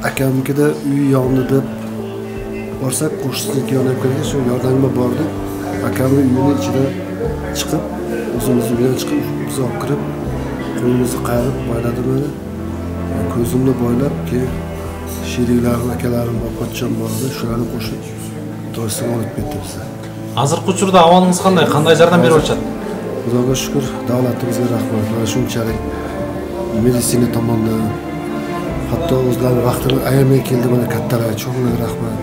akamnikida uy yondi deb borsak, qo'shnisiniki yonib kelgan, shu yordamga bordik. Akamning uyini ichidan chiqib, o'zimiz bilan chiqib, biz olib kirib, qo'limizni qayirib boyladi meni. Ko'zimni boylab, keyin sheriklarim, akalarim bor, pochcham bor edi, shularni qo'shib To'ysinga olib ketdi bizni. Hozirgi uchurda ahvolingiz qanday? Qanday yordam berib o'tadi? Xudoga shukr, davlatimizga rahmat. Mana shunchalik meditsina tomonidan hatto o'zlari vaqtini ayamay keldi, mana kattalar cho'g'lar rahmat.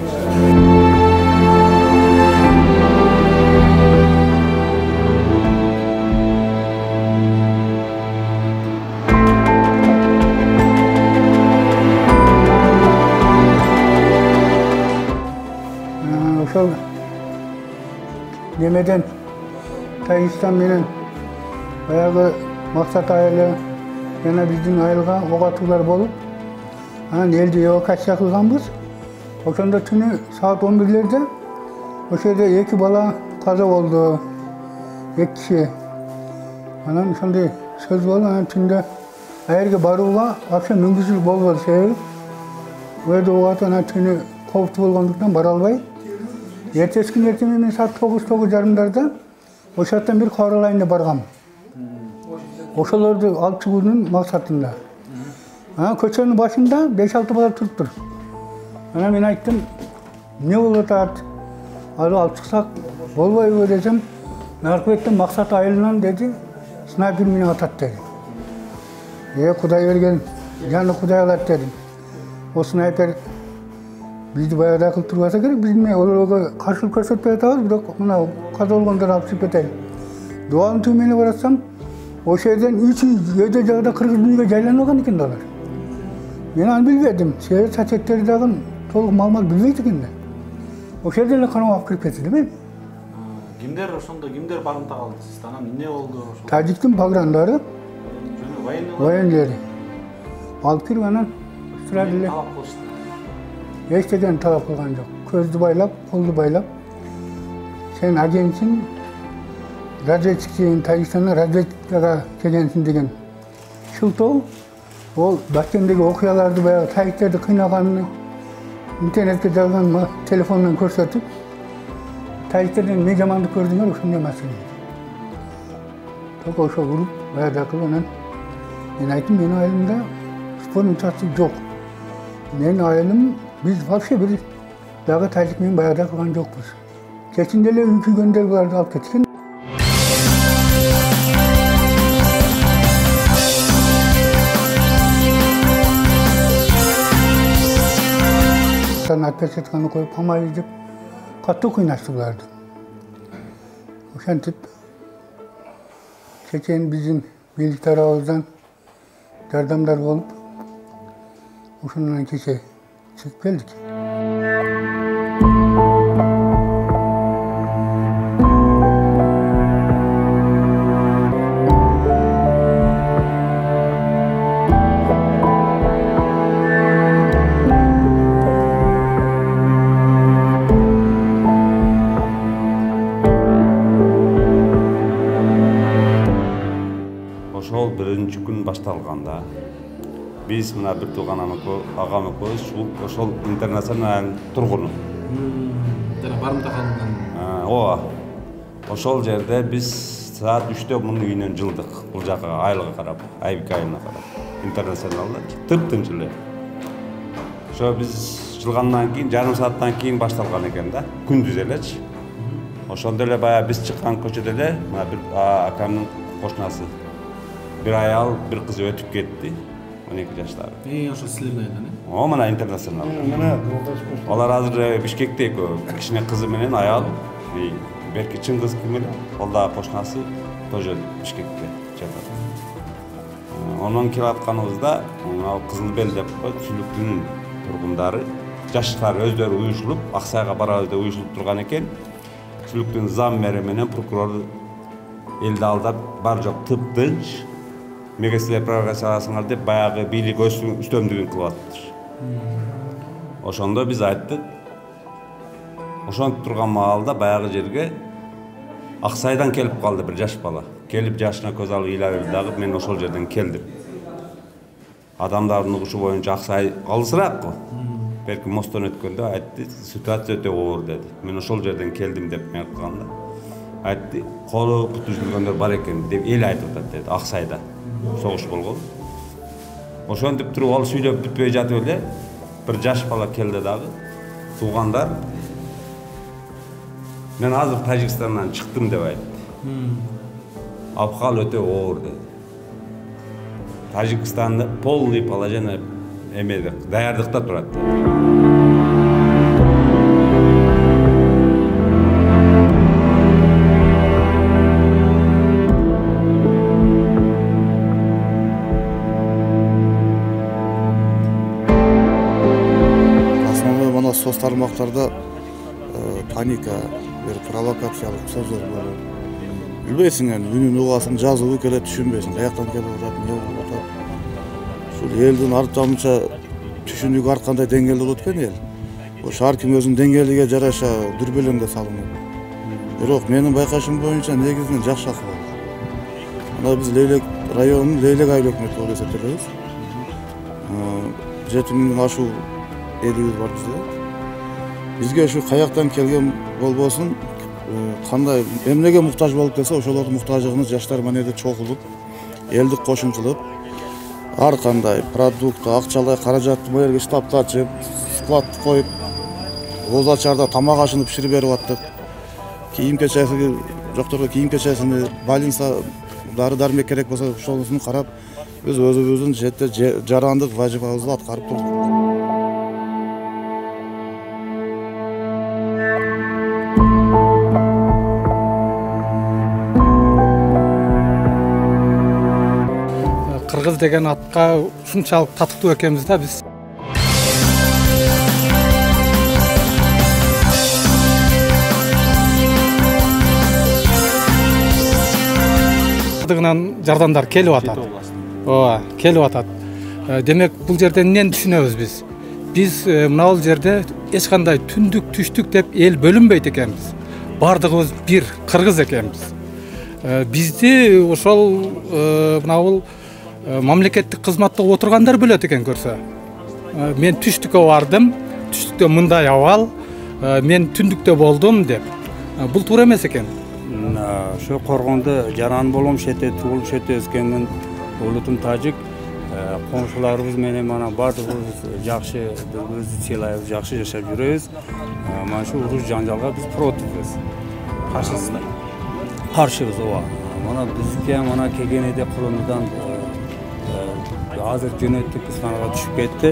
Ошол немеден Тайгистан менен баягы Максат айылы жана биздин айылга ок атуулар болуп, анан элди эвакуация кылганбыз. Ошондо түнү саат 11-лерде ошол жерде 2 бала каза болду. 2 киши. Анан ошондой сөз болду, анан түндө аерге барууга вообще мүмкүнчүлүк болбоду. Себеби өйдө угат анан түнү кооптуу болгондуктан бара албай. Ertesi gün ertemi saat 9:30-9:30'larda o şarttan bir Kavralayın'da bargam. Oşalardı alt çıkığının maksatında. Köçenin başında 5-6 bala turuptur. Ben ayttım, ne olur da alıp çıksak, bolbay desem, narkı ettim maksat ayılından dedi, sniper meni atat dedi. Kuday vergen, canlı kuday alat dedim. O sniper bizdi bayağıda kılıp turgasa gerek, biz olarga karşılık korsotpay atabız, biroq mına kaza bolgondor alып çıkıp keteli. Doğanın tümeni baratsam, o şeyden 3 öde jagda Kırgız dünyege jaylanmagan eкен dalar. Men аны bilbedim. Sebebi saçetteri dagın toluk mal bilbeydi eкен de. O şeyden ele kanama alып kirip ketти, değil mi? Kimler ошондо kimler барымта калды? Анан эмне болду ошо? Taciktin pagranları, военleri. Alып kirip anан sıradiler. Hiç degen talap kılgan yok. Közlü baylap, kollu baylap. Sen agentsin, razvedчикsin, Tajikistan'a razvedkaga kelgensin degen şıltoo. O Bakendegi okuyalardı bayağı Tajiklerdi kıynaganını internetke жазган telefondan көрсөтүп, Tajiklerden ne jamanlık gördüңөр ошондой маселе. Tok ошо уруп баягы кылып анан мен айттым, менин айылымда спорный участок жок. Менин айылым biz вообще bir dağı Tajik men bayağıda kılgan jokpuz. Keçinde ele ünkü gönder bulardı alıp ketken. Atpesetkanı koyup hamay edip katı kıynaştı bulardı. Oşantip Çeçen bizim birlik tarafımızdan yardımlar olup oşundan keçe çıkıp geldik. Ошол биринчи күн башталганда биз мына бир тууган агам экөөбүз ошол интернационалдын тургуну. Барымта калган. Ооба. Ошол жерде биз саат 3-тө мунун үйүнөн жылдык. Бул жака айылга карап, Айбик айылына карап. Интернационалда тып-тынч эле. Ошо биз жылгандан кийин, жарым сааттан кийин башталган экен да, күндүз элечи. Ошондо эле баягы биз чыккан көчөдө эле мына бир акамдын кошунасы bir ayal, bir kız ötüp gitti. 12 yaşları. Ошо силердин айылдан, O mana internasyonal. Olar hazır Bişkek'te kişinin kızı menen ayal. Belki Çıngiz kimeli. Olda koşnası тоже Bişkek'te жатат. Onun kiratkanımızda Kızılbel dep Sülüktünün turgundары жаштар өздөрү уюшулуп, Аксайга барабыз деп уюшулуп турган экен. Sülüktün zam mери менен прокурор элди алдап бар жок тып-тынч мегесилер провокацияласыңар деп баягы бийлик үстөмдүгүн кылып атыптыр. Ошондо биз айттык. Ошонтип турган маалда баягы жерге Аксайдан келип калды бир жаш бала. Келип жашына көз алып ыйла берди дагы мен ошол жерден келдим. Адамдардын угушу боюнча Аксай алысыраак го. Belki mosttan ötkende aytdı, situasiya öte оор dedi. Men ошол жерден келдим деп мен айтканда aytdı, kolu putu жүргөндөр бар экен деп эл айтып атат dedi. Аксайда согуш болгон. Ошентип туруп ал сүйлөп бүтпөй жатып эле bir жаш бала келди дагы. Туугандар мен азыр Тажикстандан чыктым деп айтты. Абкал өтө оор dedi. Тажикстанда полный положение эмеде, даярдыкта турат dedi. Соц тармактарда паника, бир провокациялык сөздөр болот. Билбейсиң эми үнүн угасың, жазуу келет түшүнбөйсүң, каяктан келип атат, эмне болуп атат. Ушул элдин арчамынча түшүнүүгү ар кандай деңгээлде болот экен эл. Ошо ар ким өзүнүн деңгээлиге жараша дүрбөлөңгө салынат. Бирок менин байкашым боюнча негизинен жакшы акыбал. Ана биз Лейлек районунун Лейлек айыл өкмөтү болуп эсептелебиз. 7000 ашуу элибиз бар бизде. Бизге ушу каяктан келген болбосун, кандай эмнеге муктаж болуп келсе, ошолордун муктаждыгын жаштар манеде чогулуп, элдик кошумчулуп, ар кандай продукт, акчалай каражатты бу жерге штабка ачып, склад коюп, оз ачарда тамак ашыны биширип берип аттык. Кийим-кечеси жокторго кийим-кечесини, больница, дары-дармек керек болсо, ошонусун карап, биз өзүбүздүн жетте жарандык важибабызды аткарып турдук. Кыргыз деген атка ушунчалык татыктуу экенбиз да биз. Жардамдар келип атат. Ооба, келип атат. Демек, бул жерде эмнени түшүнөбүз биз? Биз мына бул жерде эч кандай түндүк, түштүк деп эл бөлүнбөйт экенбиз. Бардыгыбыз бир кыргыз экенбиз. Бизди ошол мына бул мамлекеттик кызматта отургандар бөлөт экен көрсө. Мен түштүккө бардым, түштүктө мындай абал, мен түндүктө болдум деп. Бул туура эмес экен. Ошо Коргондо жаран болом, шете туулуп, шете өскөнмүн. Улутум тажик. Коңшуларыбыз менен мана бардыгыбыз жакшы, бири-бирибизди сыйлайбыз, жакшы жашап жүрөбүз. Мана шу уруш жаңжалга биз противбиз. Каршысыздар? Каршыбыз, ооба. Мана бизге мана кегенеде кулунудан азыр жөнөттүк Испанияга түшүп кетти.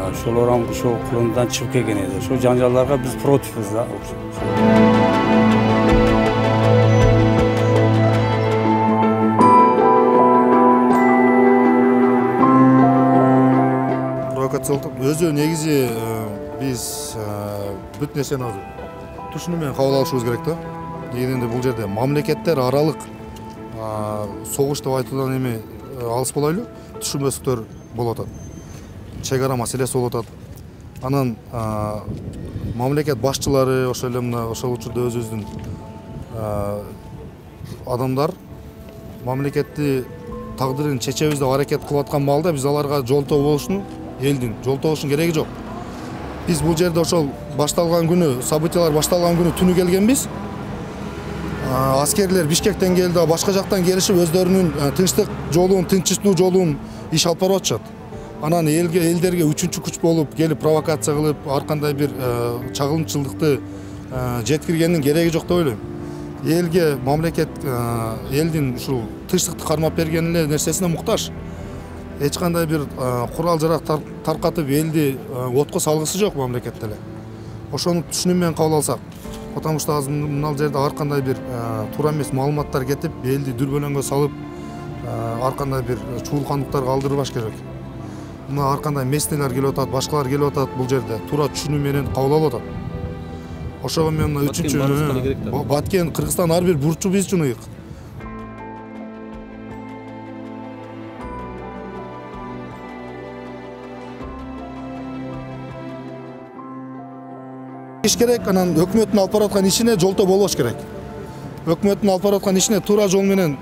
Ошолорам ошо кулунудан чыгып келген эди. Ошо жаңжалдарга биз противбиз да. Өзү негизи биз бүт нерсени түшүнүү менен кабыл алышыбыз керек да. Дегенде бул жерде мамлекеттер аралык согуш деп айтуудан эми алыс болойлу, түшүнбөстүктөр болуп атат. Чек ара маселеси болуп атат. Анан мамлекет башчылары ошол эле мына ошол учурда өзүбүздүн адамдар мамлекетти тагдырын чечебиз деп аракет кылып аткан маалда биз аларга жолтоо болушун, элдин жолтоо болушун кереги жок. Биз бул жерде ошол башталган күнү, событиялар башталган күнү түнү келгенбиз. Аскерлер Бишкектен келди, башка жактан келишип өздөрүнүн тынчтык жолун, тынчтуу жолун иш алып барып атышат. Анан элдерге үчүнчү күч болуп келип провокация кылып, ар кандай бир чагылымчылыкты жеткиргендин кереги жок деп ойлойм. Элге мамлекет элдин ушул тынчтыкты кармап берген эле нерсесине муктаж. Эч кандай бир курал жарак таркатып элди отко салгысы жок мамлекетте эле. Ошону түшүнүү менен кабыл алсак, потому что азыр мына жерде ар кандай бир туура эмес маалыматтар кетип, элди дүрбөлөңгө салып, ар кандай бир чуулкандыктарга алдырбаш керек. Мына ар кандай местнелер келип атат, башкалар келип атат бул жерде, туура түшүнүү менен кабыл алып атат. Ошого мен үчүнчү Баткен, Кыргызстан ар бир бурчу биз үчүн ыйык. Иш керек, анан өкмөттүн алып бараткан ишине жолтоо болбош керек. Өкмөттүн алып бараткан ишине туура жол менен